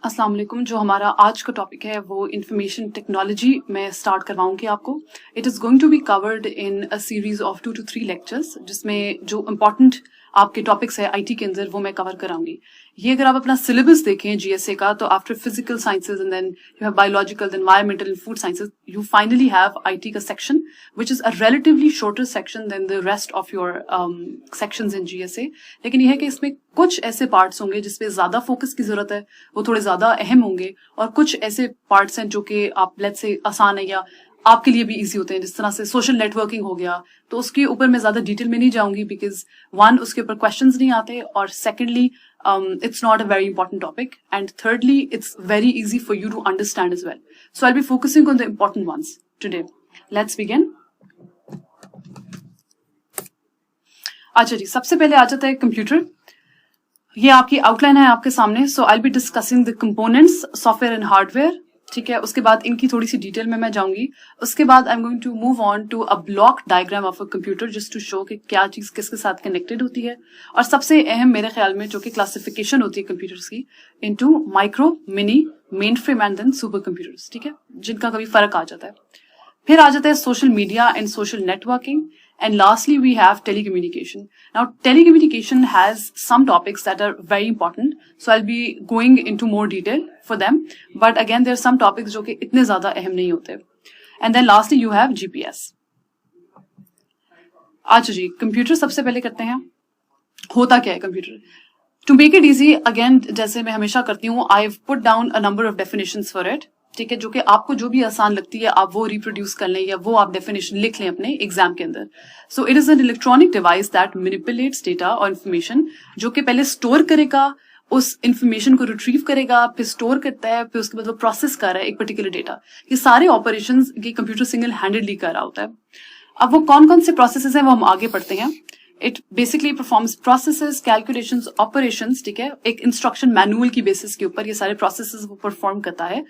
अस्सलाम वालेकुम। जो हमारा आज का टॉपिक है वो इंफॉर्मेशन टेक्नोलॉजी में स्टार्ट करवाऊंगी आपको। It is going to be covered in a series of 2 to 3 lectures, जिसमें जो इम्पोर्टेंट आपके टॉपिक्स है आईटी के अंदर वो मैं कवर कराऊंगी। ये अगर आप अपना सिलेबस देखें जीएसए का, तो after physical sciences and then you have biological, then environmental and food sciences, you finally have IT का section which is a relatively shorter section than the rest of your sections in GSA. लेकिन यह है कि इसमें कुछ ऐसे parts होंगे जिसपे ज्यादा फोकस की जरूरत है, वो थोड़े ज्यादा अहम होंगे, और कुछ ऐसे पार्ट्स हैं जो कि आप लेट्स से आसान है या आपके लिए भी इजी होते हैं, जिस तरह से सोशल नेटवर्किंग हो गया। तो उसके ऊपर मैं ज्यादा डिटेल में नहीं जाऊंगी बिकॉज वन, उसके ऊपर क्वेश्चंस नहीं आते, और secondly it's not a very important topic, and thirdly it's very easy for you to understand as well. So I'll be focusing on the important ones today. Let's begin. अच्छा जी, सबसे पहले आ जाता है कंप्यूटर। ये आपकी आउटलाइन है आपके सामने। So I be discussing the components, software and hardware, ठीक है। उसके बाद इनकी थोड़ी सी डिटेल में मैं जाऊंगी। उसके बाद I am going to move on to a block diagram of a computer just to show कि क्या चीज किसके साथ कनेक्टेड होती है, और सबसे अहम मेरे ख्याल में जो कि क्लासिफिकेशन होती है कंप्यूटर्स की into micro, mini, mainframe and then supercomputers, ठीक है, जिनका कभी फर्क आ जाता है। फिर आ जाता है social media and social networking, and lastly we have telecommunication. Now telecommunication has some topics that are very important, so I'll be going into more detail for them, but again there are some topics जो कि इतने ज्यादा अहम नहीं होते। and then lastly you have GPS. अच्छा जी, computer सबसे पहले करते हैं। होता क्या है computer? To make it easy, again जैसे मैं हमेशा करती हूँ, I have put down a number of definitions for it, ठीक है, जो कि आपको जो भी आसान लगती है आप वो रिप्रोड्यूस कर लें या वो आप डेफिनेशन लिख लें अपने एग्जाम के अंदर। So it is an electronic device that manipulates data और इन्फॉर्मेशन, जो कि पहले स्टोर करेगा, उस इंफॉर्मेशन को रिट्रीव करेगा, फिर स्टोर करता है, फिर उसके बाद वो प्रोसेस कर रहा है एक पर्टिकुलर डेटा। ये सारे ऑपरेशंस ये कंप्यूटर सिंगल हैंडेडली कर रहा होता है। अब वो कौन कौन से प्रोसेसेस हैं वो हम आगे पढ़ते हैं। It basically performs processes, calculations, operations, ठीक है, एक इंस्ट्रक्शन मैनुअल की बेसिस के ऊपर ये सारे प्रोसेसेस वो परफॉर्म करता है।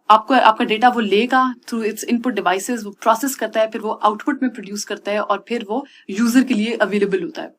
आपका डेटा वो लेगा थ्रू इट्स इनपुट डिवाइसेस, वो प्रोसेस करता है, फिर वो आउटपुट में प्रोड्यूस करता है, और फिर वो यूजर के लिए अवेलेबल होता है।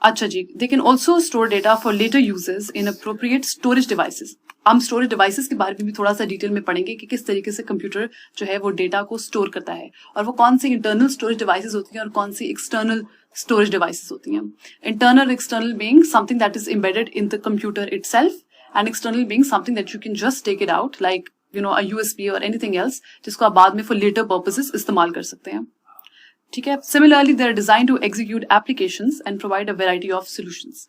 अच्छा जी, they can also store data for later uses in appropriate storage devices. हम स्टोरेज डिवाइसेस के बारे में भी थोड़ा सा डिटेल में पढ़ेंगे कि किस तरीके से कंप्यूटर जो है वो डेटा को स्टोर करता है, और वो कौन सी इंटरनल स्टोरेज डिवाइसेस होती हैं और कौन सी एक्सटर्नल स्टोरेज डिवाइसेस होती हैं। Internal, external being something that is embedded in the computer itself, and external being something that you can just take it out like a USB और anything else, जिसको आप बाद में फॉर लेटर पर्पसेस इस्तेमाल कर सकते हैं, ठीक है। Similarly they are design to execute applications and provide a variety of solutions.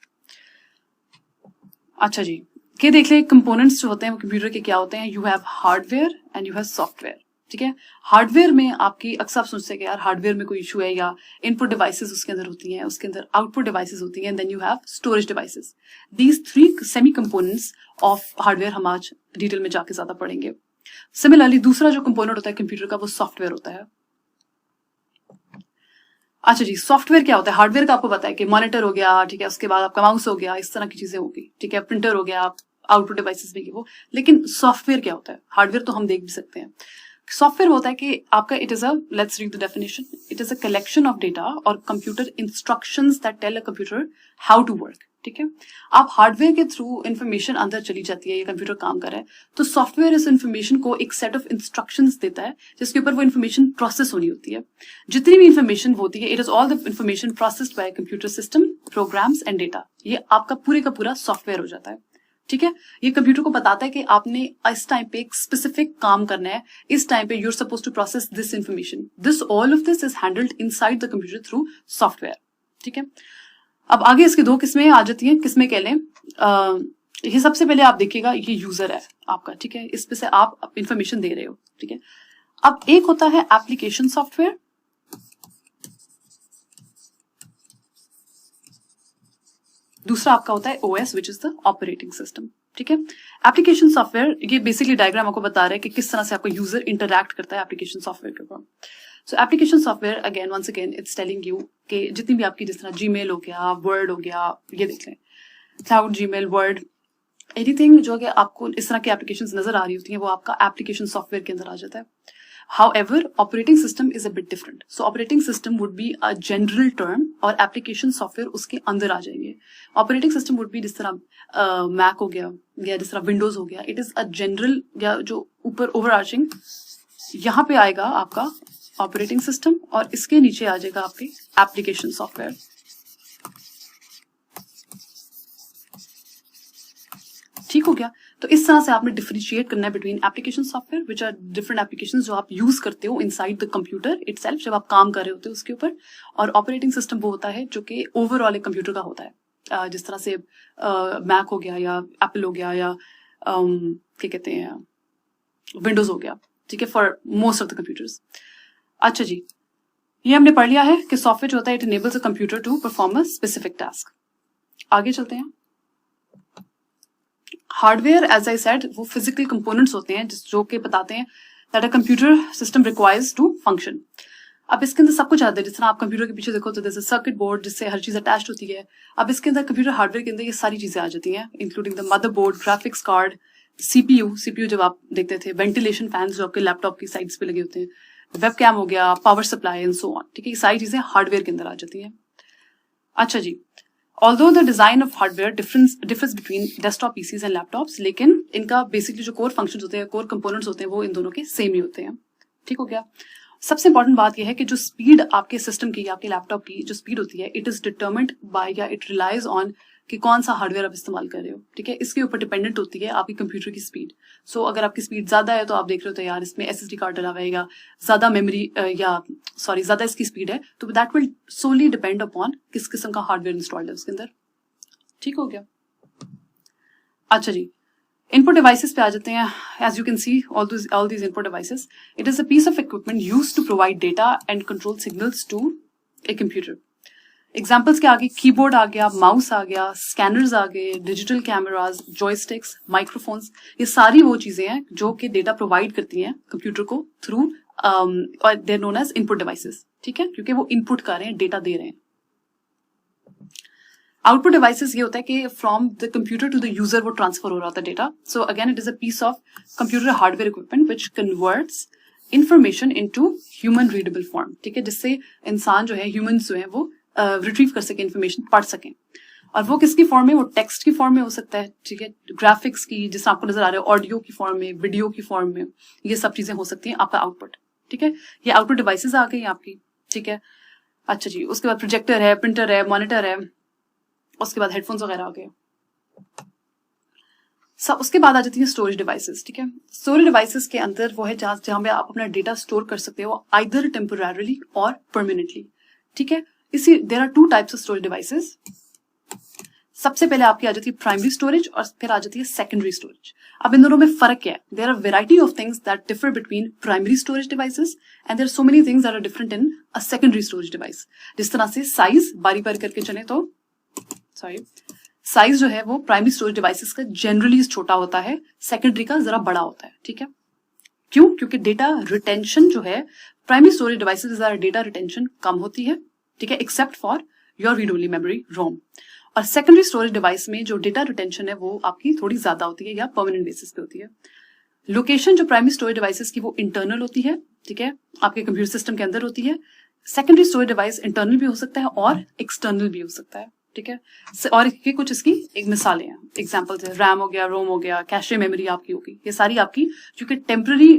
अच्छा जी, ये देख ले कंपोनेंट्स जो होते हैं वो कंप्यूटर के क्या होते हैं। You have hardware and you have software, ठीक है। हार्डवेयर में आपकी अक्सर आप सोचते हैं कि यार हार्डवेयर में कोई इशू है, या इनपुट डिवाइसेस उसके अंदर होती हैं, उसके अंदर आउटपुट डिवाइसेस होती हैं, then you have storage devices. These 3 semi components of hardware हम आज डिटेल में जाके ज्यादा पढ़ेंगे। सिमिलरली दूसरा जो कंपोनेंट होता है कंप्यूटर का वो सॉफ्टवेयर होता है। अच्छा जी, सॉफ्टवेयर क्या होता है? हार्डवेयर का आपको पता है कि मॉनिटर हो गया, ठीक है, उसके बाद आपका माउस हो गया, इस तरह की चीजें होगी, ठीक है, प्रिंटर हो गया, आउटपुट डिवाइसेस में वो। लेकिन सॉफ्टवेयर क्या होता है? हार्डवेयर तो हम देख भी सकते हैं। सॉफ्टवेयर होता है कि आपका it is a, let's read the definition, it is a collection of data और computer instructions that tell a computer how to work, ठीक है। आप हार्डवेयर के थ्रू इंफॉर्मेशन अंदर चली जाती है, ये कंप्यूटर काम कर रहा है, तो सॉफ्टवेयर इस इंफॉर्मेशन को एक सेट ऑफ इंस्ट्रक्शंस देता है जिसके ऊपर वो इंफॉर्मेशन प्रोसेस होनी होती है। जितनी भी इंफॉर्मेशन होती है, it is all the information processed by computer system, programs and data. ये आपका पूरे का पूरा सॉफ्टवेयर हो जाता है, ठीक है। ये कंप्यूटर को बताता है कि आपने इस टाइम पे एक स्पेसिफिक काम करना है, इस टाइम पे you are suppose to process this information, this all of this is handled inside the computer through software, ठीक है। अब आगे इसकी 2 किस्में आ जाती हैं। किस्में कह लें, ये सबसे पहले आप देखिएगा, ये यूजर है आपका, ठीक है, इस पे से आप इंफॉर्मेशन दे रहे हो, ठीक है। अब एक होता है एप्लीकेशन सॉफ्टवेयर, दूसरा आपका होता है OS which is the operating system, ठीक है। एप्लीकेशन सॉफ्टवेयर ये बेसिकली डायग्राम आपको बता रहा है कि किस तरह से आपका यूजर इंटरैक्ट करता है एप्लीकेशन सॉफ्टवेयर के ऊपर। So application software again once again it's telling you कि जितनी भी आपकी जिस तरह जीमेल हो गया, वर्ड हो गया, ये देख लें, क्लाउड, जीमेल, वर्ड, एनीथिंग जो कि आपको इस तरह की एप्लीकेशंस नजर आ रही होती हैं वो आपका एप्लीकेशन सॉफ्टवेयर के अंदर आ जाता है। However, operating system is a bit different. So operating system would be a general term और application software उसके अंदर आ जाएंगे. Operating system would be जिस तरह Mac हो गया या जिस तरह Windows हो गया. It is a general या जो ऊपर overarching यहाँ पे आएगा आपका operating system और इसके नीचे आ जाएगा आपके application software. ठीक हो गया. तो इस तरह से आपने डिफरेंशिएट करना है between application software which are different applications जो आप यूज करते हो इनसाइड द कंप्यूटर इटसेल्फ जब आप काम कर रहे होते हो उसके ऊपर, और ऑपरेटिंग सिस्टम वो होता है जो कि ओवरऑल एक कंप्यूटर का होता है. जिस तरह से मैक हो गया या एप्पल हो गया या क्या कहते हैं विंडोज हो गया. ठीक है, for most of the computers. अच्छा जी, ये हमने पढ़ लिया है कि सॉफ्टवेयर जो होता है it enables a computer to perform a specific task. आगे चलते हैं. हार्डवेयर एज आई सेड वो फिजिकल कंपोनेंट्स होते हैं जो कि बताते हैं that a computer system requires to function. अब इसके अंदर सब कुछ आता है. जिस तरह आप कंप्यूटर के पीछे देखो तो जैसे सर्किट बोर्ड जिससे हर चीज अटैच होती है. अब इसके अंदर कंप्यूटर हार्डवेयर के अंदर ये सारी चीजें आ जाती हैं including the motherboard, graphics card, CPU जब आप देखते थे, वेंटिलेशन फैंस जो आपके लैपटॉप की साइड्स पे लगे होते हैं, वेबकैम हो गया, power supply and so on. ठीक है, ये सारी चीजें हार्डवेयर के अंदर आ जाती हैं. अच्छा जी, Although the design of hardware differs between desktop PCs and laptops, लेकिन इनका बेसिकली जो कोर फंक्शंस होते हैं, कोर कंपोनेंट्स होते हैं, वो इन दोनों के सेम ही होते हैं. ठीक हो गया. सबसे इंपॉर्टेंट बात यह है कि जो स्पीड आपके सिस्टम की, आपके लैपटॉप की जो स्पीड होती है, इट इज डिटर्मिन्ड बाय या इट रिलाइज ऑन कि कौन सा हार्डवेयर आप इस्तेमाल कर रहे हो. ठीक है, इसके ऊपर डिपेंडेंट होती है आपकी कंप्यूटर की स्पीड. सो अगर आपकी स्पीड ज्यादा है तो आप देख रहे हो तो यार इसमें SSD कार्ड डला हुआ है, ज्यादा मेमोरी ज्यादा इसकी स्पीड है, तो that will solely depend upon किस किस्म का हार्डवेयर इंस्टॉल्ड है उसके अंदर. ठीक हो गया. अच्छा जी, इनपुट डिवाइसेस पे आ जाते हैं. As you can see all these input devices, it is a piece of equipment used to provide data and control signals to a computer. Examples के आगे कीबोर्ड आ गया, माउस आ गया, स्कैनर्स आ गए, डिजिटल कैमराज, जॉयस्टिक्स, माइक्रोफोन्स, ये सारी वो चीजें हैं जो कि डेटा प्रोवाइड करती हैं कंप्यूटर को थ्रू और they are known as input devices. ठीक है, क्योंकि वो इनपुट कर रहे हैं, डेटा दे रहे हैं. आउटपुट डिवाइसेस ये होता है कि from the computer to the user वो ट्रांसफर हो रहा था data. So again it is a piece of computer hardware equipment which converts information into human readable form. ठीक है, जिससे इंसान जो है, ह्यूमंस जो है, वो रिट्रीव कर सके, इन्फॉर्मेशन पढ़ सकें. और वो किसकी फॉर्म में, वो टेक्स्ट की फॉर्म में हो सकता है. ठीक है, ग्राफिक्स की जिस आपको नजर आ रहा है, ऑडियो की फॉर्म में, वीडियो की फॉर्म में, ये सब चीजें हो सकती हैं आपका आउटपुट. ठीक है, ये आउटपुट डिवाइसेस आ गई आपकी. ठीक है. अच्छा जी, उसके बाद प्रोजेक्टर है, प्रिंटर है, मॉनिटर है, उसके बाद हेडफोन्स वगैरह आ गए. सब उसके बाद आ जाती है स्टोरेज डिवाइसेस. ठीक है, स्टोरेज डिवाइसेस के अंदर वो है जहां पे आप अपना डेटा स्टोर कर सकते हो, आइदर टेम्पोररीली और परमानेंटली. ठीक है, इसी there are 2 types of storage devices. सबसे पहले आपकी आ जाती है प्राइमरी स्टोरेज और फिर आ जाती है सेकेंडरी स्टोरेज. अब इन दोनों में फर्क क्या है? There are variety of things that differ between primary storage devices and there are so many things that are different in a secondary storage device. जिस तरह से साइज बारी बारी करके चले तो साइज जो है वो प्राइमरी स्टोरेज डिवाइसेस का जनरली छोटा होता है, सेकेंडरी का जरा बड़ा होता है. ठीक है, क्यों? क्योंकि डेटा रिटेंशन जो है primary storage devices data retention कम होती है. ठीक है, except for your read only memory ROM. और सेकेंडरी स्टोरेज डिवाइस में जो डेटा रिटेंशन है वो आपकी थोड़ी ज्यादा होती है या परमानेंट बेसिस पे होती है. लोकेशन जो प्राइमरी स्टोरेज डिवाइसेस की वो इंटरनल होती है. ठीक है, आपके कंप्यूटर सिस्टम के अंदर होती है. सेकेंडरी स्टोरेज डिवाइस इंटरनल भी हो सकता है और एक्सटर्नल भी हो सकता है. ठीक है, और ये कुछ इसकी एक मिसालें हैं, एग्जांपल्स है. रैम हो गया, रोम हो गया, कैशे मेमोरी आपकी होगी, ये सारी आपकी क्योंकि टेम्पररी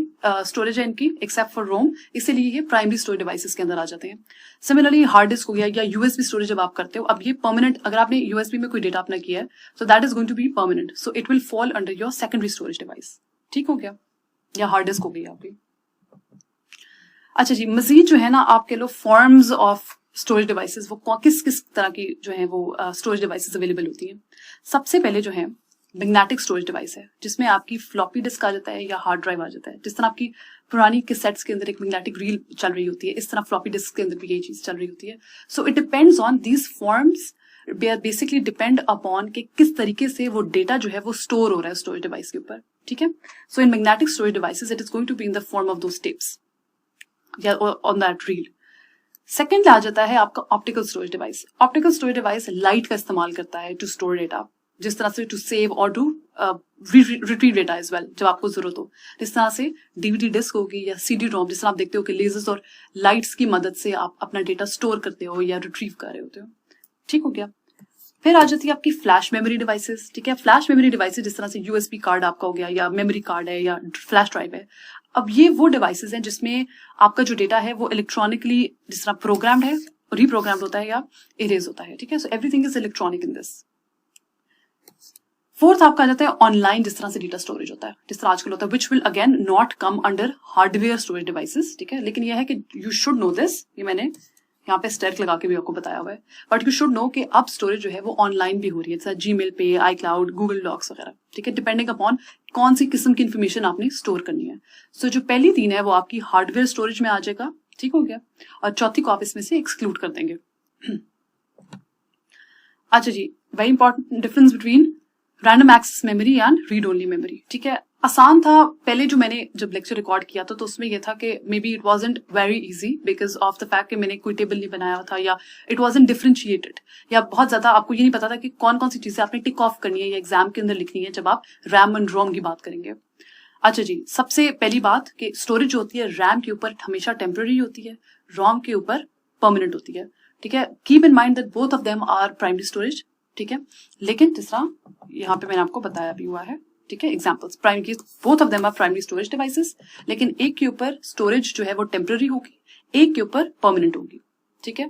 स्टोरेज है इनकी एक्सेप्ट फॉर रोम, इसीलिए ये प्राइमरी स्टोरेज डिवाइसेस के अंदर आ जाते हैं. सिमिलरली हार्ड डिस्क हो गया या यूएसबी स्टोरेज जब आप करते हो, अब ये परमानेंट, अगर आपने यूएसबी में कोई डेटा अपना किया है so that is going to be permanent, so it will fall under your secondary storage device. ठीक हो गया, या हार्ड डिस्क हो गई आपकी. अच्छा जी, मजीद जो है ना आप कह लो फॉर्म्स ऑफ स्टोरेज डिवाइसेस, वो किस किस तरह की जो है वो स्टोरेज डिवाइसेस अवेलेबल होती हैं. सबसे पहले जो है मैग्नेटिक स्टोरेज डिवाइस है जिसमें आपकी फ्लॉपी डिस्क आ जाता है या हार्ड ड्राइव आ जाता है. जिस तरह आपकी पुरानी कैसेट्स के अंदर एक मैग्नेटिक रील चल रही होती है, इस तरह फ्लॉपी डिस्क के अंदर भी यही चीज चल रही होती है. So it depends on these forms, basically depend upon कि किस तरीके से वो डेटा जो है वो स्टोर हो रहा है स्टोरेज डिवाइस के ऊपर. ठीक है, so in magnetic storage devices it is going to be in the form of those tapes या ऑन दैट रील. सेकेंड आ जाता है आपका optical storage device. Optical storage device light का इस्तेमाल करता है टू स्टोर डेटा. जिस तरह से टू सेव और to retrieve data as well जब आपको जरूरत हो, जिस तरह से डीवीडी डिस्क होगी या सीडी रोम, जिस तरह आप देखते हो कि लेजर्स और लाइट्स की मदद से आप अपना डेटा स्टोर करते हो या रिट्रीव कर रहे होते हो। ठीक हो गया। फिर आ जाती है आपकी फ्लैश मेमोरी डिवाइसेस। ठीक है, फ्लैश मेमोरी डिवाइसेस जिस तरह से यूएसबी कार्ड आपका हो गया या मेमोरी कार्ड है या फ्लैश ड्राइव है। अब ये वो डिवाइसेस हैं जिसमें आपका जो डेटा है वो इलेक्ट्रॉनिकली जिस तरह प्रोग्राम्ड है, रिप्रोग्राम्ड होता है या इरेज होता है। ठीक है, so everything is electronic in this. Fourth आपका आ जाता है ऑनलाइन, जिस तरह से डेटा स्टोरेज होता है, जिस तरह आजकल होता है, which will again not come under hardware storage devices. ठीक है, लेकिन यह है कि यू शुड नो दिस, ये मैंने यहाँ पे स्टेरिक लगा के भी आपको बताया हुआ है, बट यू शुड नो कि अब स्टोरेज जो है वो ऑनलाइन भी हो रही है, जैसे जीमेल पे, आई क्लाउड, गूगल डॉक्स वगैरह। ठीक है, डिपेंडिंग अपॉन कौन सी किस्म की इन्फॉर्मेशन आपने स्टोर करनी है। सो जो पहली 3 है वो आपकी हार्डवेयर स्टोरेज में आ जाएगा। ठीक हो गया, और चौथी को आप इसमें से एक्सक्लूड कर देंगे। अच्छा जी, very important difference between random access memory and read only memory. ठीक है, आसान था पहले जो मैंने जब लेक्चर रिकॉर्ड किया था तो उसमें यह था कि may be it wasn't very easy because of the fact कि मैंने कोई टेबल नहीं बनाया था या इट वाजंट डिफरेंशिएटेड, या बहुत ज्यादा आपको ये नहीं पता था कि कौन कौन सी चीजें आपने टिक ऑफ करनी है या एग्जाम के अंदर लिखनी है जब आप रैम एंड रोम की बात करेंगे। अच्छा जी, सबसे पहली बात कि स्टोरेज जो होती है रैम के ऊपर हमेशा टेम्पररी होती है, रोम के ऊपर परमानेंट होती है। ठीक है, keep in mind that both of them are primary storage. ठीक है, लेकिन जिस तरह यहाँ पे मैंने आपको बताया भी हुआ है, ठीक है, एग्जांपल्स प्राइम की both of them are primary storage devices, लेकिन एक के ऊपर स्टोरेज जो है वो टेम्पररी होगी, एक के ऊपर परमानेंट होगी। ठीक है,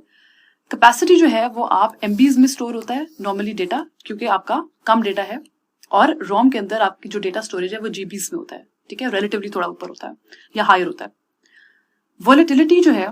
कैपेसिटी जो है वो आप एमबीज में स्टोर होता है नॉर्मली डेटा, क्योंकि आपका कम डेटा है, और रोम के अंदर आपकी जो डेटा स्टोरेज है वो जीबीज में होता है। ठीक है, रिलेटिवली थोड़ा ऊपर होता है या हायर होता है। वोलेटिलिटी जो है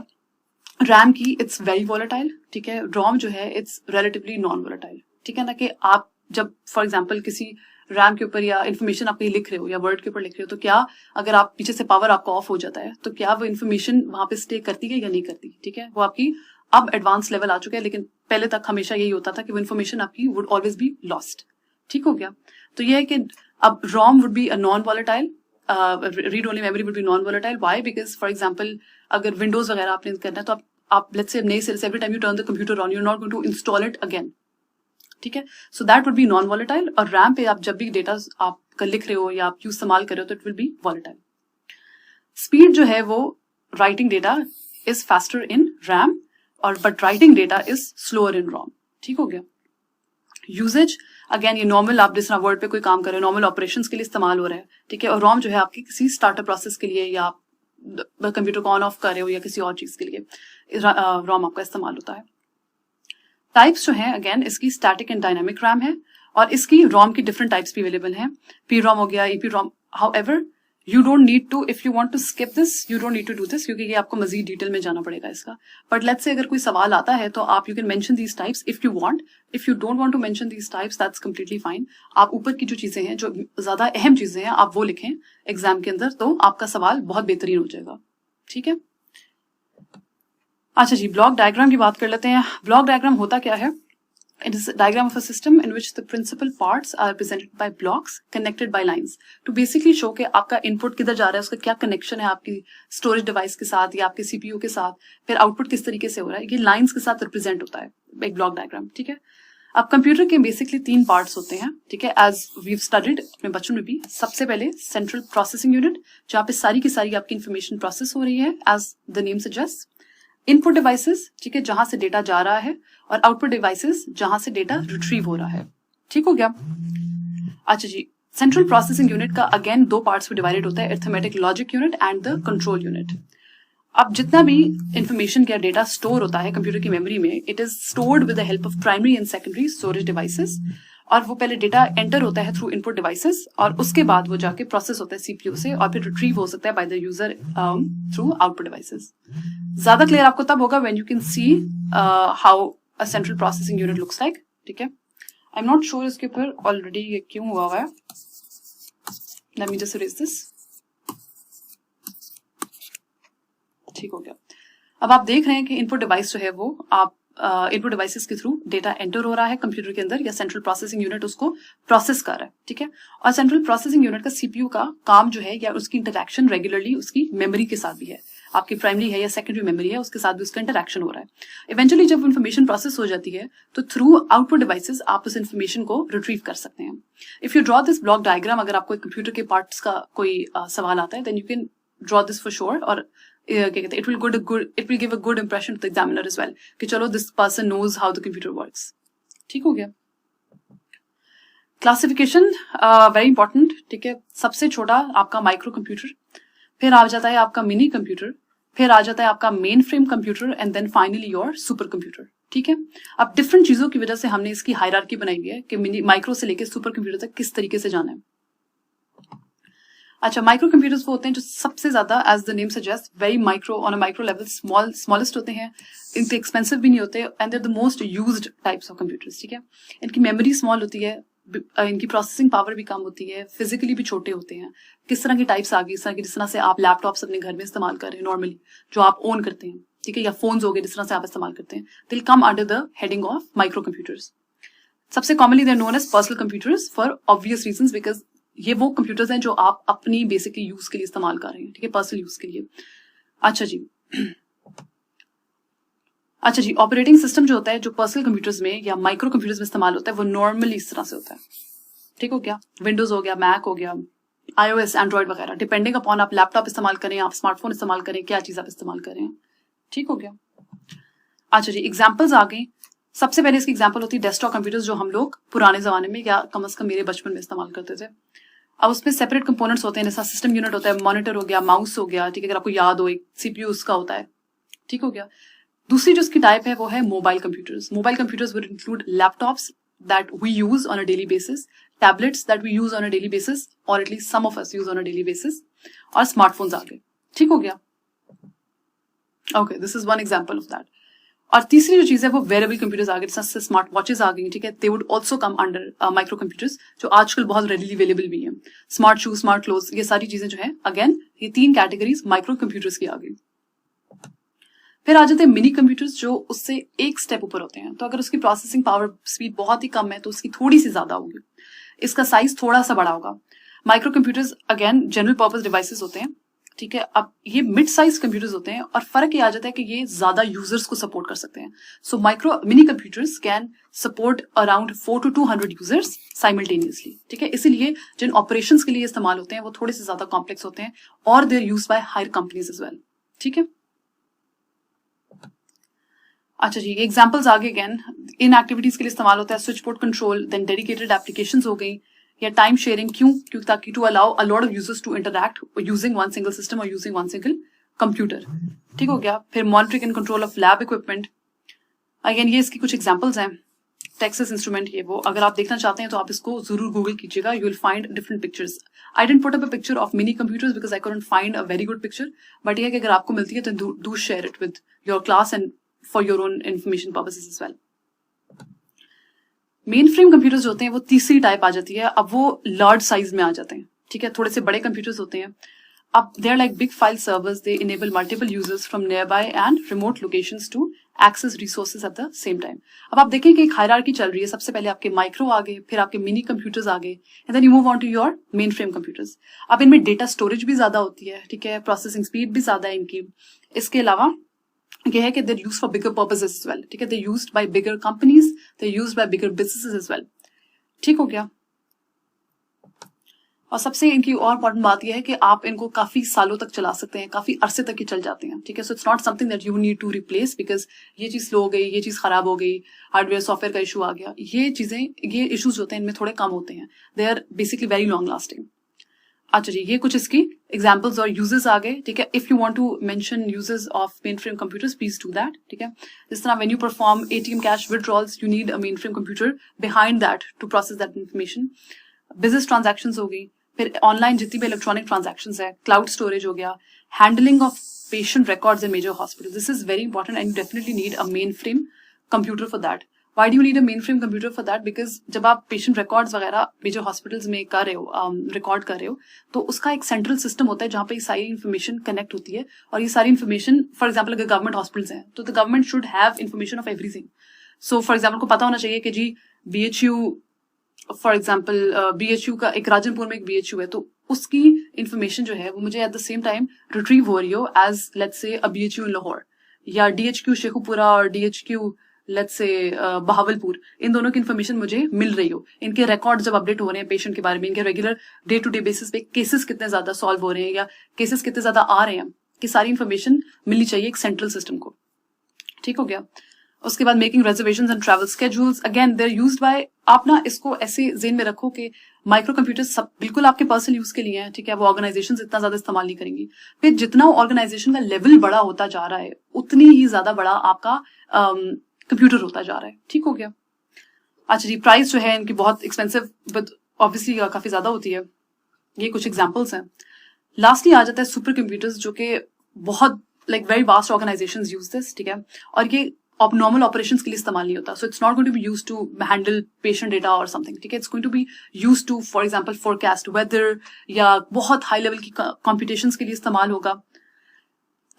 रैम की इट्स वेरी वोलेटाइल। ठीक है, रोम जो है इट्स रिलेटिवली नॉन वोलेटाइल। ठीक है ना, कि आप जब फॉर एग्जाम्पल किसी रैम के ऊपर या इन्फॉर्मेशन आप कहीं लिख रहे हो या वर्ड के ऊपर लिख रहे हो, तो क्या अगर आप पीछे से पावर आपका ऑफ हो जाता है तो क्या वो इन्फॉर्मेशन वहां पे स्टे करती है या नहीं करती। ठीक है, वो आपकी अब एडवांस लेवल आ चुका है, लेकिन पहले तक हमेशा यही होता था कि वो इन्फॉर्मेशन आपकी वुड ऑलवेज बी लॉस्ट। ठीक हो गया, तो ये है कि अब ROM would be a non volatile, read only memory would be non volatile. Why? Because for example अगर विंडोज वगैरह आपने करना है तो आप लेट्स से नए सिरे से every time you turn the computer on, you are not going to install it again. ठीक है, so that would be non volatile. और रैम पे आप जब भी डेटा आप लिख रहे हो या आप इस्तेमाल कर रहे हो तो it will be volatile. Speed जो है वो writing data is faster in RAM और but writing data is slower in ROM. ठीक हो गया। यूजेज अगेन ये नॉर्मल आप जिस तरह वर्ड पे कोई काम कर रहे हो, नॉर्मल ऑपरेशंस के लिए इस्तेमाल हो रहा है। ठीक है, और रोम जो है आपकी किसी स्टार्टअप प्रोसेस के लिए या आप कंप्यूटर को ऑन ऑफ कर रहे हो या किसी और चीज के लिए रोम आपका इस्तेमाल होता है। टाइप्स जो है अगेन इसकी स्टैटिक एंड डायनामिक रैम है, और इसकी रोम की डिफरेंट टाइप्स भी अवेलेबल हैं। पी रोम हो गया, EPROM. However you don't need to, if you want to skip this you don't need to do this, क्योंकि ये आपको मजीद डिटेल में जाना पड़ेगा इसका। बट लेट्स से अगर कोई सवाल आता है तो आप you can mention these types if you want. If you don't want to mention these types that's completely fine. आप ऊपर की जो चीजें हैं, जो ज्यादा अहम चीजें हैं, आप वो लिखें एग्जाम के अंदर, तो आपका सवाल बहुत बेहतरीन हो जाएगा। ठीक है, अच्छा जी, ब्लॉक डायग्राम की बात कर लेते हैं। ब्लॉक डायग्राम होता क्या है? It is a diagram of a system in which the principal parts are represented by blocks connected by lines to basically show कि आपका इनपुट किधर जा रहा है, उसका क्या कनेक्शन है आपकी स्टोरेज डिवाइस के साथ या आपके सीपीयू के साथ, फिर आउटपुट किस तरीके से हो रहा है, ये लाइंस के साथ रिप्रेजेंट होता है एक ब्लॉक डायग्राम। ठीक है, अब कंप्यूटर के बेसिकली 3 पार्ट्स होते हैं। ठीक है, एज वी स्टडीड अपने बच्चों में भी। सबसे पहले सेंट्रल प्रोसेसिंग यूनिट, जहाँ पे सारी की सारी आपकी इन्फॉर्मेशन प्रोसेस हो रही है as the name suggest. Input devices, ठीक है, जहां से डेटा जा रहा है, और आउटपुट डिवाइसेस जहां से डेटा रिट्रीव हो रहा है। ठीक हो गया। अच्छा जी, सेंट्रल प्रोसेसिंग यूनिट का अगेन 2 पार्ट्स में डिवाइडेड होता है, arithmetic logic unit and the control unit. अब जितना भी इंफॉर्मेशन या डेटा स्टोर होता है कंप्यूटर की मेमोरी में, it is stored with the help of primary and secondary storage devices, और वो पहले डेटा एंटर होता है थ्रू इनपुट डिवाइसेस, और उसके बाद वो जाके प्रोसेस होता है सीपीयू से, और फिर रिट्रीव हो सकता है by the user through output devices. ज्यादा क्लियर आपको तब होगा when you can see how a central processing unit looks like. ठीक है, आई एम नॉट श्योर इसके ऊपर ऑलरेडी ये क्यों हुआ है। Let me just erase this. ठीक हो गया। अब आप देख रहे हैं कि इनपुट डिवाइस जो है वो आप इनपुट डिवाइसेस के थ्रू डेटा एंटर हो रहा है कंप्यूटर के अंदर, या सेंट्रल प्रोसेसिंग यूनिट उसको प्रोसेस कर रहा है। ठीक है, और सेंट्रल प्रोसेसिंग यूनिट का सीपीयू का काम जो है या उसकी इंटरैक्शन रेगुलरली उसकी मेमोरी के साथ भी है। आपकी प्राइमरी है या सेकेंडरी मेमोरी है, उसके साथ भी उसका इंटरेक्शन हो रहा है. इवेंचुअली जब इन्फॉर्मेशन प्रोसेस हो जाती है तो थ्रू आउटपुट डिवाइसेस आप उस इन्फॉर्मेशन को रिट्रीव कर सकते हैं. If you draw this block diagram, अगर आपको कंप्यूटर के पार्ट्स का कोई सवाल आता है then you can draw this for sure. और क्या कहते हैं, it will give a good impression to the examiner as well कि चलो this person knows how the computer works. ठीक हो गया. Classification very important. ठीक है, सबसे छोटा आपका माइक्रो कंप्यूटर, फिर आ जाता है आपका मिनी कंप्यूटर, फिर आ जाता है आपका main frame computer and then finally your supercomputer. ठीक है, अब डिफरेंट चीजों की वजह से हमने इसकी हायरार्की बनाई हुई है कि मिनी माइक्रो से लेकर सुपर कंप्यूटर तक किस तरीके से जाना है. अच्छा, माइक्रो कंप्यूटर्स वो होते हैं जो सबसे ज्यादा, as the name suggest, very micro, on a micro level, smallest होते हैं, इनसे एक्सपेंसिव भी नहीं होते and they're the most used types of computers. ठीक है, इनकी मेमोरी स्मॉल होती है, इनकी प्रोसेसिंग पावर भी कम होती है, फिजिकली भी छोटे होते हैं. किस तरह की टाइप्स आ गई, इस तरह की जिस तरह से आप लैपटॉप्स अपने घर में इस्तेमाल कर रहे हैं नॉर्मली, जो आप ओन करते हैं. ठीक है, या फोन्स हो गए जिस तरह से आप इस्तेमाल करते हैं, they'll come under the heading of माइक्रो कंप्यूटर्स. सबसे commonly they are known as personal computers for obvious reasons, because ये वो कंप्यूटर्स हैं जो आप अपनी बेसिकली यूज के लिए इस्तेमाल कर रहे हैं. ठीक है, पर्सनल यूज के लिए. अच्छा जी, ऑपरेटिंग सिस्टम जो होता है, जो पर्सनल कंप्यूटर्स में या माइक्रो कंप्यूटर्स में इस्तेमाल होता है, वो नॉर्मली इस तरह से होता है. ठीक हो गया, विंडोज हो गया, मैक हो गया, iOS, एंड्रॉइड वगैरह, डिपेंडिंग अपॉन आप लैपटॉप इस्तेमाल करें, आप स्मार्टफोन इस्तेमाल करें, क्या चीज आप इस्तेमाल करें. ठीक हो गया. अच्छा जी, एग्जाम्पल्स आ गई. सबसे पहले इसकी एग्जाम्पल होती है डेस्कटॉप कंप्यूटर्स, जो हम लोग पुराने जमाने में या कम से कम मेरे बचपन में इस्तेमाल करते थे. अब उसमें सेपरेट कंपोनेंट्स होते हैं, जैसा सिस्टम यूनिट होता है, मॉनिटर हो गया, माउस हो गया. ठीक है, अगर आपको याद हो, एक सीपीयू उसका होता है. ठीक हो गया. दूसरी जो इसकी टाइप है वो है mobile computers. Mobile computers will include laptops that we use on a daily basis, tablets that we use on a daily basis, or at least some of us use on a daily basis, और smartphones आ गए. ठीक हो गया. Okay, this is one example of that. और तीसरी जो चीज है वो वेरेबल कंप्यूटर्स आ गए, जैसे स्मार्ट वॉचेस आ गई. ठीक है, they would also come under micro computers, जो आजकल बहुत रेडीली अवेलेबल भी है. स्मार्ट शूज, स्मार्ट क्लोथ, ये सारी चीजें जो है, अगेन ये 3 कैटेगरीज माइक्रो कंप्यूटर्स की आ गई. फिर आ जाते हैं मिनी कंप्यूटर्स, जो उससे एक स्टेप ऊपर होते हैं. तो अगर उसकी प्रोसेसिंग पावर स्पीड बहुत ही कम है तो उसकी थोड़ी सी ज्यादा होगी, इसका साइज थोड़ा सा बड़ा होगा. Micro computers again general purpose devices होते हैं. ठीक है, अब ये मिड साइज कंप्यूटर्स होते हैं और फर्क ये आ जाता है कि ये ज्यादा यूजर्स को सपोर्ट कर सकते हैं. सो mini computers can support around 4 to 200 users simultaneously. ठीक है, इसीलिए जिन ऑपरेशंस के लिए इस्तेमाल होते हैं वो थोड़े से ज्यादा कॉम्प्लेक्स होते हैं और they are used by higher companies as well. ठीक है. अच्छा जी, एग्जांपल्स आगे अगेन इन एक्टिविटीज के लिए इस्तेमाल होता है. Switchboard control, then dedicated applications हो गई, या टाइम शेयरिंग. क्यों? ताकि to allow a lot of users to interact using one single system और यूजिंग वन सिंगल कंप्यूटर. ठीक हो गया. फिर monitoring and control of lab equipment. Again ये इसकी कुछ एग्जांपल्स हैं. टेक्सास इंस्ट्रूमेंट, ये वो, अगर आप देखना चाहते हैं तो आप इसको जरूर गूगल कीजिएगा. You will find different pictures. I didn't put up a picture of mini computers because I couldn't find a very good picture, but ये कि अगर आपको मिलती है तो do share it with your class and for your own information purposes as well. Main frame computers जो होते हैं वो तीसरी टाइप आ जाती है. अब वो लार्ज साइज में आ जाते हैं. ठीक है, थोड़े से बड़े कंप्यूटर्स होते हैं. अब they are like big file servers, they enable multiple users from nearby and remote locations to access resources at the same time. अब आप देखें कि एक हायरार्की चल रही है. सबसे पहले आपके माइक्रो आ गए, फिर आपके मिनी कंप्यूटर्स आ गए, and then you move on to your main frame computers. अब इनमें डेटा स्टोरेज भी ज्यादा होती है. ठीक है, प्रोसेसिंग स्पीड भी ज्यादा है इनकी. इसके अलावा ये है कि they're used for bigger purposes as well. ठीक है, they're used by bigger companies, they're used by bigger businesses as well. ठीक हो गया. और सबसे इनकी और इंपॉर्टेंट बात यह है कि आप इनको काफी सालों तक चला सकते हैं, काफी अरसे तक ये चल जाते हैं. ठीक है, so it's not something that you need to replace because ये चीज स्लो हो गई, ये चीज खराब हो गई, हार्डवेयर सॉफ्टवेयर का इशू आ गया. ये चीजें, ये इश्यूज होते हैं इनमें थोड़े कम होते हैं. They are basically very long lasting. अच्छा जी, ये कुछ इसकी एग्जांपल्स और यूजेस आ गए. ठीक है, if you want to mention uses of main frame computers please do that. ठीक है, जिस तरह when you perform ATM cash withdrawals you need a main frame computer behind that to process that information. Business transactions हो गई, फिर online जितनी भी electronic transactions है, क्लाउड स्टोरेज हो गया, handling of patient records in major hospital. This is very important and you definitely need a main frame computer for that. Why do you need a mainframe computer for that? Because जब आप patient records वगैरह major hospitals में कर रहे हो, record कर रहे हो, तो उसका एक सेंट्रल सिस्टम होता है जहाँ पे ये सारी इन्फॉर्मेशन कनेक्ट होती है. और ये सारी इन्फॉर्मेशन, फॉर एग्जाम्पल अगर गवर्नमेंट हॉस्पिटल्स हैं तो the government should have information of everything. So for example को पता होना चाहिए कि जी BHU, फॉर एग्जाम्पल BHU का एक राजनपुर में एक BHU है, तो उसकी इन्फॉर्मेशन जो है वो मुझे eight the same time retrieve हो रही हो as let's say a BHU इन लाहौर या DHQ शेखुपुरा और DHQ लेट्स से बहावलपुर, इन दोनों की इन्फॉर्मेशन मुझे मिल रही हो, इनके रिकॉर्ड जब अपडेट हो रहे हैं पेशेंट के बारे में, इनके regular day to day basis पे केसेस कितने ज्यादा सॉल्व हो रहे हैं या केसेस कितने ज्यादा आ रहे हैं, कि सारी इन्फॉर्मेशन मिलनी चाहिए एक सेंट्रल सिस्टम को। ठीक हो गया। उसके बाद making reservations and travel schedules, again they are used by, आप ना इसको ऐसे जेन में रखो कि माइक्रो कंप्यूटर्स सब बिल्कुल आपके पर्सनल यूज के लिए हैं, ठीक है, वो ऑर्गेनाइजेशंस इतना ज्यादा इस्तेमाल नहीं करेंगी। फिर जितना ऑर्गेनाइजेशन का लेवल बड़ा होता जा रहा है उतनी ही ज्यादा बड़ा आपका कंप्यूटर होता जा रहा है। ठीक हो गया। अच्छा जी, प्राइस जो है इनकी बहुत एक्सपेंसिव बट ऑब्वियसली काफी ज्यादा होती है। ये कुछ एग्जांपल्स हैं। लास्टली आ जाता है सुपर कंप्यूटर्स, जो कि बहुत like very vast organisations use this, ठीक है, और ये नॉर्मल ऑपरेशंस के लिए इस्तेमाल नहीं होता। So it's not going to be used to handle patient data और समथिंग, ठीक है, it's going to be used to for example forecast weather या बहुत हाई लेवल की कॉम्पिटिशंस के लिए इस्तेमाल होगा।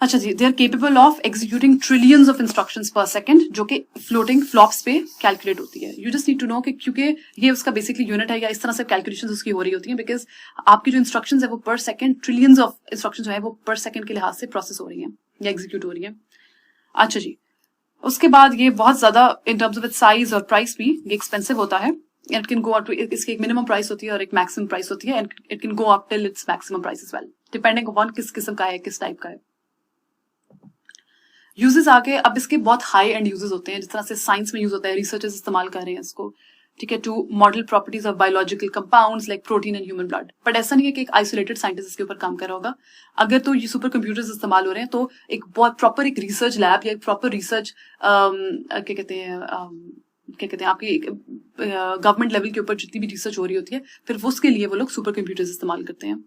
अच्छा जी, they are capable of executing trillions of instructions per second, जो कि फ्लोटिंग फ्लॉप्स पे कैलकुलेट होती है। You just need to know कि क्योंकि ये उसका बेसिकली यूनिट है या इस तरह से कैलकुलेशंस उसकी हो रही होती हैं, बिकॉज आपकी जो इंस्ट्रक्शंस है वो पर सेकंड, ट्रिलियंस ऑफ इंस्ट्रक्शंस जो है वो पर सेकंड के लिहाज से प्रोसेस हो रही हैं या एग्जीक्यूट हो रही हैं। अच्छा जी, उसके बाद ये बहुत ज्यादा in terms of its size और प्राइस भी ये एक्सपेंसिव होता है। It can go up to, इसकी एक मिनिमम प्राइस होती है और एक मैक्सिमम प्राइस होती है, and it can go up till its maximum price as well, depending upon किस किस्म का है, किस टाइप का है। यूजेस आगे, अब इसके बहुत हाई एंड यूजेस होते हैं, जिस तरह से साइंस में यूज होता है, रिसर्चर्स इस्तेमाल कर रहे हैं इसको, ठीक है, to model properties of biological compounds like protein and human blood. But ऐसा नहीं है कि एक आइसोलेटेड साइंटिस्ट इसके ऊपर काम कर रहा होगा। अगर तो ये सुपर कंप्यूटर्स इस्तेमाल हो रहे हैं तो एक बहुत प्रॉपर एक रिसर्च लैब या एक प्रॉपर रिसर्च क्या कहते हैं आपकी गवर्नमेंट लेवल के ऊपर जितनी भी रिसर्च हो रही होती है, फिर उसके लिए वो लोग सुपर कंप्यूटर्स इस्तेमाल करते हैं।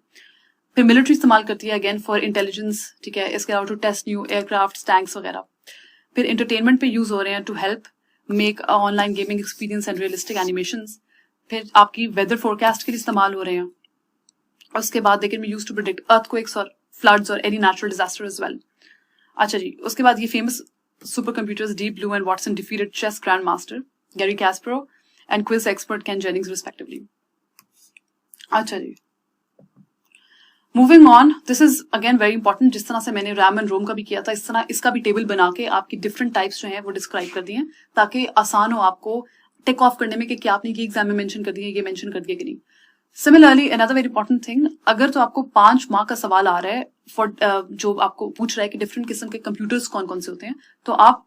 फिर मिलिट्री इस्तेमाल करती है अगेन फॉर इंटेलिजेंस, ठीक है, इसके अलावा to test new aircraft, tanks वगैरह। फिर एंटरटेनमेंट पे यूज हो रहे हैं to help make online gaming experience and realistic animations. फिर आपकी वेदर फोरकास्ट के लिए इस्तेमाल हो रहे हैं। उसके बाद they can be used to predict earthquakes और फ्लड्स और any natural disaster as well. अच्छा जी, उसके बाद ये famous super computers Deep Blue and Watson defeated chess grand master Garry Kasparov and quiz expert Ken Jennings respectively. अच्छा जी, moving on, this is again very important. जिस तरह से मैंने रैम एंड रोम का भी किया था, इस तरह इसका भी टेबल बना के आपकी डिफरेंट टाइप्स जो है वो डिस्क्राइब कर दिए, ताकि आसान हो आपको टेक ऑफ करने में कि क्या आपने ये एग्जाम में मेंशन कर दिया, ये मेंशन कर दिया कि नहीं। Similarly another very important thing, अगर तो आपको 5 मार्क का सवाल आ रहा है फॉर जो आपको पूछ रहा है कि डिफरेंट किस्म के कंप्यूटर्स कौन कौन से होते हैं, तो आप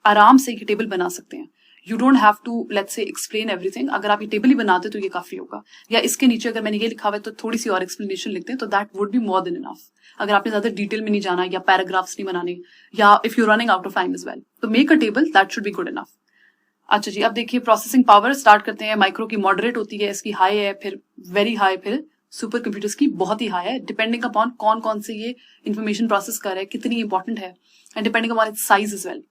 आराम से ये टेबल बना सकते हैं। You don't have to let's say explain everything. अगर आप ये टेबल ही बनाते तो ये काफी होगा, या इसके नीचे अगर मैंने ये लिखा हुआ है तो थोड़ी सी और एक्सप्लेनेशन लिखते हैं, तो that would be more than enough. अगर आपने ज्यादा डिटेल में नहीं जाना या पैराग्राफ्स नहीं बनाने, या if you running out of time as well, तो make a table that should be good enough. अच्छा जी, अब देखिए प्रोसेसिंग पावर स्टार्ट करते हैं। माइक्रो की मॉडरेट होती है, इसकी हाई है, फिर वेरी हाई, फिर सुपर कंप्यूटर्स की बहुत ही हाई है, डिपेंडिंग अपॉन कौन कौन से ये इन्फॉर्मेशन प्रोसेस कर रहे हैं, कितनी इंपॉर्टेंट है, and depending upon its size as well.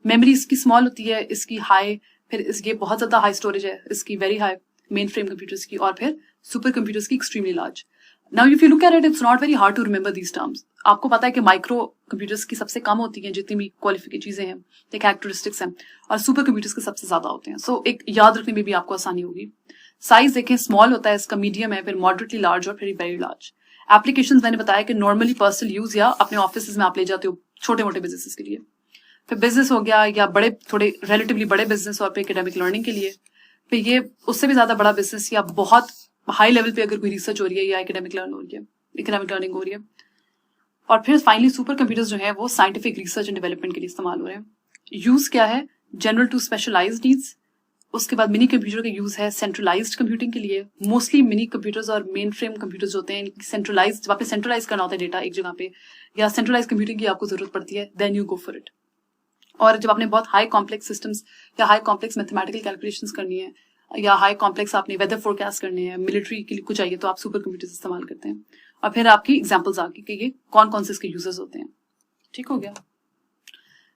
Memory इसकी स्मॉल होती है, इसकी हाई, फिर इसकी बहुत ज्यादा हाई स्टोरेज है, इसकी very high main frame computers की, और फिर सुपर कंप्यूटर्स की extremely large. Now if you look at it, it's not very hard to remember these terms. आपको पता है कि माइक्रो कंप्यूटर्स की सबसे कम होती हैं, जितनी भी क्वालिफिकेशन चीजें हैं, कैरेक्टरिस्टिक्स हैं, और सुपर कंप्यूटर्स के सबसे ज्यादा होते हैं। सो एक याद रखने में भी आपको आसानी होगी। साइज देखें, स्मॉल होता है, इसका मीडियम है, फिर मॉडरेटली लार्ज और फिर वेरी लार्ज। एप्लीकेशंस मैंने बताया कि नॉर्मली पर्सनल यूज या अपने ऑफिस में आप ले जाते हो छोटे मोटे बिजनेस के लिए। फिर बिजनेस हो गया या बड़े थोड़े रिलेटिवली बड़े बिजनेस और फिर एकेडमिक लर्निंग के लिए। फिर ये उससे भी ज्यादा बड़ा बिजनेस या बहुत हाई लेवल पे अगर कोई रिसर्च हो रही है या एकेडमिक लर्निंग हो रही है। और फिर फाइनली सुपर कंप्यूटर्स जो है वो साइंटिफिक रिसर्च एंड डेवलपमेंट के लिए इस्तेमाल हो रहे हैं। यूज क्या है, जनरल टू स्पेशलाइज्ड नीड्स। उसके बाद मिनी कंप्यूटर का यूज है सेंट्रलाइज्ड कंप्यूटिंग के लिए। मोस्टली मिनी कंप्यूटर्स और मेन फ्रेम कंप्यूटर्स होते हैं, सेंट्रलाइज, जब आपने सेंट्रलाइज करना होता है डेटा एक जगह पे, या सेंट्रलाइज कंप्यूटिंग की आपको जरूरत पड़ती है, then you go for it. और जब आपने बहुत हाई कॉम्प्लेक्स सिस्टम्स या हाई कॉम्प्लेक्स मैथमेटिकल कैलकुलेशंस करनी है, या हाई कॉम्प्लेक्स आपने वेदर फोरकास्ट करने हैं, मिलिट्री के लिए कुछ चाहिए, तो आप सुपर कंप्यूटर्स इस्तेमाल करते हैं। और फिर आपकी एग्जांपल्स आ गई कि ये कौन कौन से इसके यूजर्स होते हैं। ठीक हो गया।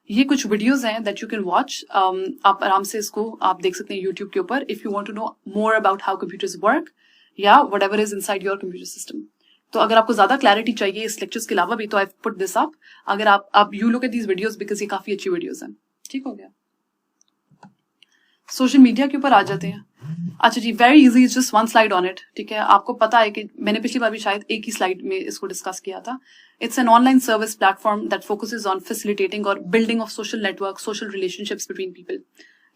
ये कुछ वीडियोस हैं दैट यू कैन वॉच। आप आराम से इसको आप देख सकते हैं यूट्यूब के ऊपर, if you want to know more about how computers work या whatever is inside your computer system. तो अगर आपको ज्यादा क्लैरिटी चाहिए इस लेक्चर्स के अलावा भी, तो आई पुट दिस अप। अगर आप you look at these videos because ये काफी अच्छी वीडियोस हैं। ठीक हो गया। सोशल मीडिया के ऊपर आ जाते हैं। अच्छा जी, very easy, just one slide on it. ठीक है, आपको पता है कि मैंने पिछली बार भी शायद एक ही स्लाइड में इसको डिस्कस किया था। It's an online service platform that focuses on facilitating और building of social network, social relationships between people.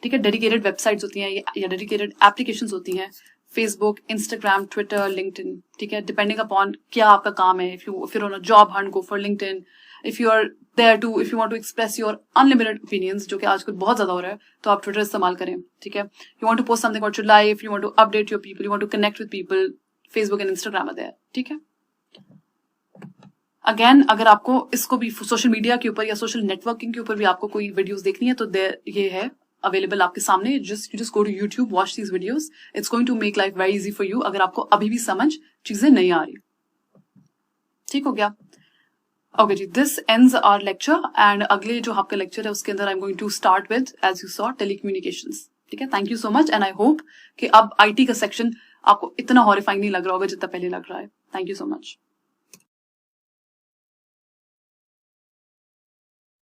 ठीक है, डेडिकेटेड वेबसाइट्स होती हैं या डेडिकेटेड एप्लीकेशंस होती हैं, फेसबुक, इंस्टाग्राम, ट्विटर, लिंक्डइन। ठीक है, डिपेंडिंग अपॉन क्या आपका काम है। If you on a job hunt, go for LinkedIn. If you are there to, if you want to express your unlimited opinions, जो कि आजकल बहुत ज्यादा हो रहा है, तो आप ट्विटर इस्तेमाल करें। ठीक है, you want to post something about your life, you want to update your people, you want to connect with people, Facebook and Instagram are there. ठीक है, अगेन अगर आपको इसको भी सोशल मीडिया के ऊपर या सोशल नेटवर्किंग के ऊपर भी आपको कोई वीडियोस देखनी है, तो ये है अवेलेबल आपके सामने। Just go to YouTube, watch these videos, it's going to make life very easy for you, अगर आपको अभी भी समझ चीजें नहीं आ रही। ठीक हो गया? ओके जी, this ends our lecture, and अगले जो आपका लेक्चर है उसके अंदर I am going to start with, as you saw, telecommunications. ठीक है, thank you so much, and I hope कि अब आईटी का सेक्शन आपको इतना हॉरिफाइंग नहीं लग रहा होगा जितना पहले लग रहा है। Thank you so much.